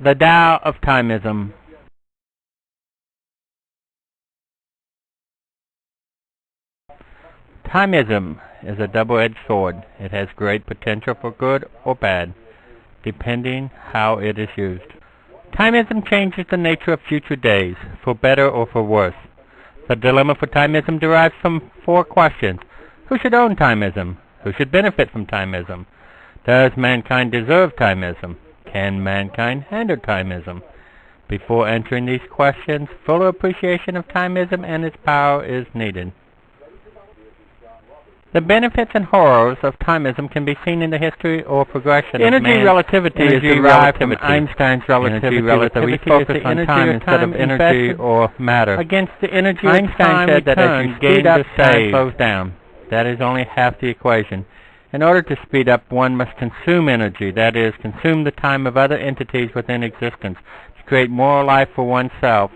The Tao of Timism. Timism is a double-edged sword. It has great potential for good or bad, depending how it is used. Timism changes the nature of future days, for better or for worse. The dilemma for Timism derives from four questions. Who should own Timism? Who should benefit from Timism? Does mankind deserve Timism? Can mankind handle Timism? Before answering these questions, fuller appreciation of Timism and its power is needed. The benefits and horrors of Timism can be seen in the history or progression of Energy relativity is derived from Einstein's relativity. We focus on time instead of energy or matter. Against the energy Einstein said that as you gain up, time slows down. That is only half the equation. In order to speed up, one must consume energy, that is, consume the time of other entities within existence, to create more life for oneself.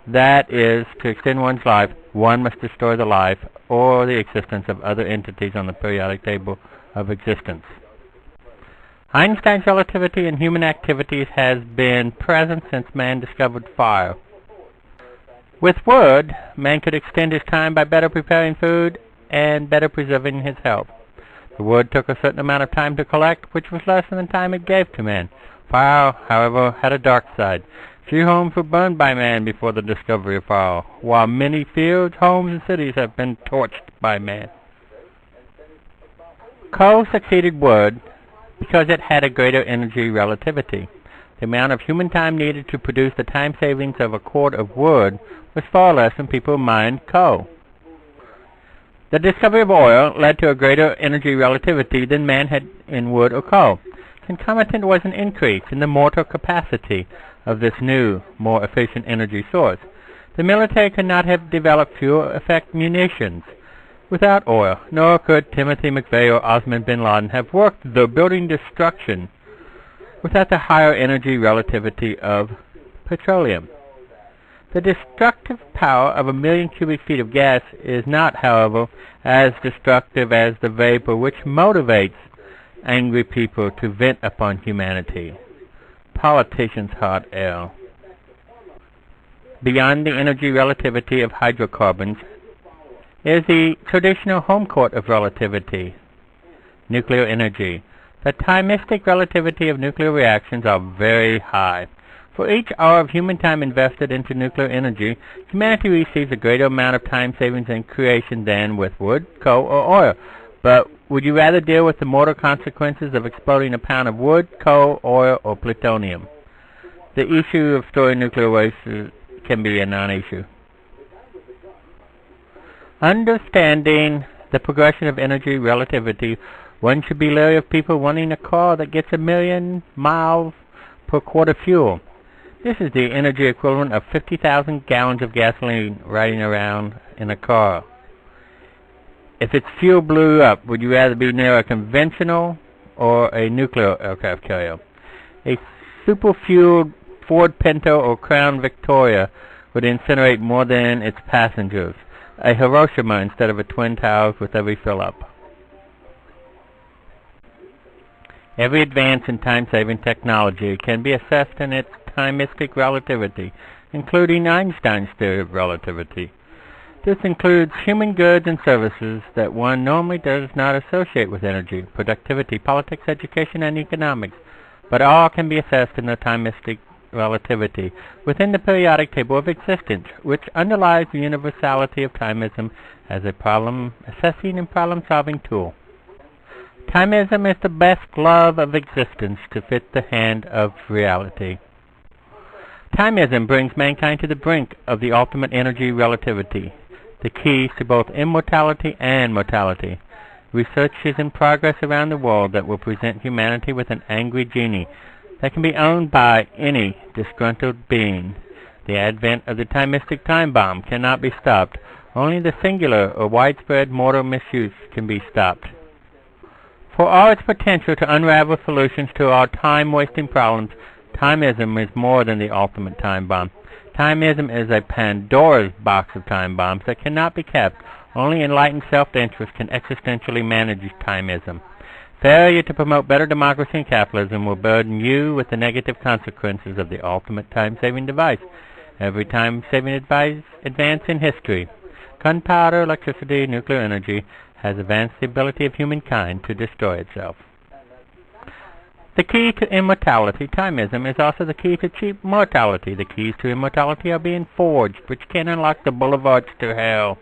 That is, to extend one's life, one must destroy the life or the existence of other entities on the periodic table of existence. Einstein's relativity in human activities has been present since man discovered fire. With wood, man could extend his time by better preparing food and better preserving his health. The wood took a certain amount of time to collect, which was less than the time it gave to man. Fire, however, had a dark side. Few homes were burned by man before the discovery of fire, while many fields, homes, and cities have been torched by man. Coal succeeded wood because it had a greater energy relativity. The amount of human time needed to produce the time savings of a cord of wood was far less than people mined coal. The discovery of oil led to a greater energy relativity than man had in wood or coal. Concomitant was an increase in the mortal capacity of this new, more efficient energy source. The military could not have developed fuel-effect munitions without oil, nor could Timothy McVeigh or Osman bin Laden have worked the building destruction without the higher energy relativity of petroleum. The destructive power of 1,000,000 cubic feet of gas is not, however, as destructive as the vapor which motivates angry people to vent upon humanity. Politicians' hot air. Beyond the energy relativity of hydrocarbons is the traditional home court of relativity, nuclear energy. The timistic relativity of nuclear reactions are very high. For each hour of human time invested into nuclear energy, humanity receives a greater amount of time savings and creation than with wood, coal, or oil. But would you rather deal with the mortal consequences of exploding a pound of wood, coal, oil, or plutonium? The issue of storing nuclear waste can be a non-issue. Understanding the progression of energy relativity, one should be leery of people wanting a car that gets 1,000,000 miles per quart of fuel. This is the energy equivalent of 50,000 gallons of gasoline riding around in a car. If its fuel blew up, would you rather be near a conventional or a nuclear aircraft carrier? A super-fueled Ford Pinto or Crown Victoria would incinerate more than its passengers, a Hiroshima instead of a Twin Towers with every fill-up. Every advance in time-saving technology can be assessed in its timistic relativity, including Einstein's theory of relativity. This includes human goods and services that one normally does not associate with energy, productivity, politics, education, and economics, but all can be assessed in the timistic relativity within the periodic table of existence, which underlies the universality of timism as a problem-assessing and problem-solving tool. Timism is the best glove of existence to fit the hand of reality. Timism brings mankind to the brink of the ultimate energy relativity, the keys to both immortality and mortality. Research is in progress around the world that will present humanity with an angry genie that can be owned by any disgruntled being. The advent of the timistic time bomb cannot be stopped. Only the singular or widespread mortal misuse can be stopped. For all its potential to unravel solutions to our time-wasting problems, Timism is more than the ultimate time bomb. Timism is a Pandora's box of time bombs that cannot be kept. Only enlightened self-interest can existentially manage Timism. Failure to promote better democracy and capitalism will burden you with the negative consequences of the ultimate time-saving device. Every time-saving advance in history, gunpowder, electricity, nuclear energy, has advanced the ability of humankind to destroy itself. The key to immortality, timism, is also the key to cheap mortality. The keys to immortality are being forged, which can unlock the boulevards to hell.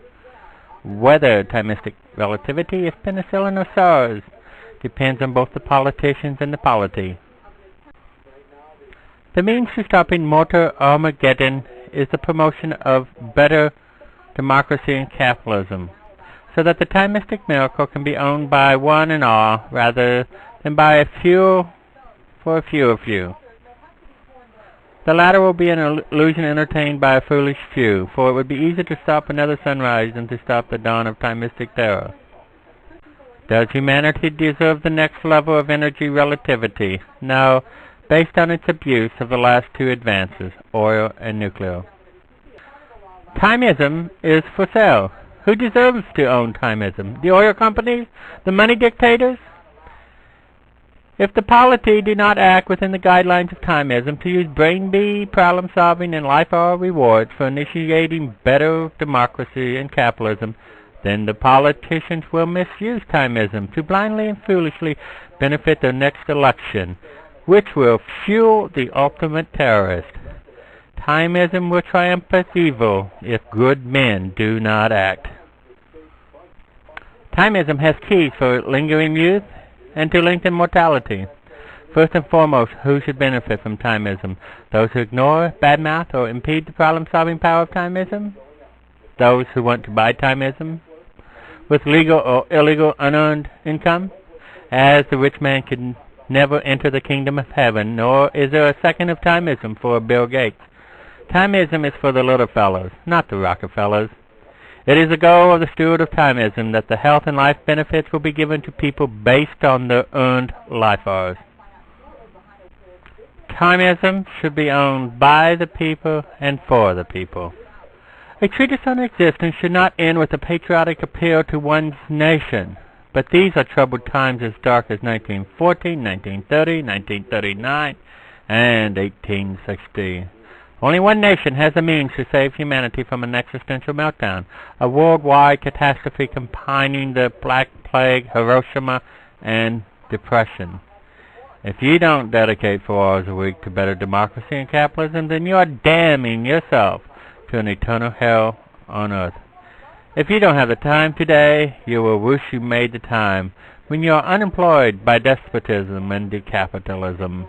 Whether timistic relativity is penicillin or SARS depends on both the politicians and the polity. The means to stopping mortar Armageddon is the promotion of better democracy and capitalism, so that the timistic miracle can be owned by one and all, rather than by a few for a few. The latter will be an illusion entertained by a foolish few, for it would be easier to stop another sunrise than to stop the dawn of timistic terror. Does humanity deserve the next level of energy relativity? No, based on its abuse of the last two advances, oil and nuclear. Timism is for sale. Who deserves to own timism? The oil companies? The money dictators? If the polity do not act within the guidelines of timism to use brain bee, problem solving, and life hour rewards for initiating better democracy and capitalism, then the politicians will misuse timism to blindly and foolishly benefit their next election, which will fuel the ultimate terrorist. Timism will triumph as evil if good men do not act. Timism has keys for lingering youth and to lengthen mortality. First and foremost, who should benefit from timism? Those who ignore, badmouth, or impede the problem-solving power of timism? Those who want to buy timism with legal or illegal unearned income? As the rich man can never enter the kingdom of heaven, nor is there a second of timism for Bill Gates. Timism is for the little fellows, not the Rockefellers. It is the goal of the steward of timism that the health and life benefits will be given to people based on their earned life hours. Timism should be owned by the people and for the people. A treatise on existence should not end with a patriotic appeal to one's nation, but these are troubled times as dark as 1914, 1930, 1939, and 1860. Only one nation has the means to save humanity from an existential meltdown, a worldwide catastrophe combining the Black Plague, Hiroshima, and Depression. If you don't dedicate 4 hours a week to better democracy and capitalism, then you are damning yourself to an eternal hell on earth. If you don't have the time today, you will wish you made the time when you are unemployed by despotism and decapitalism.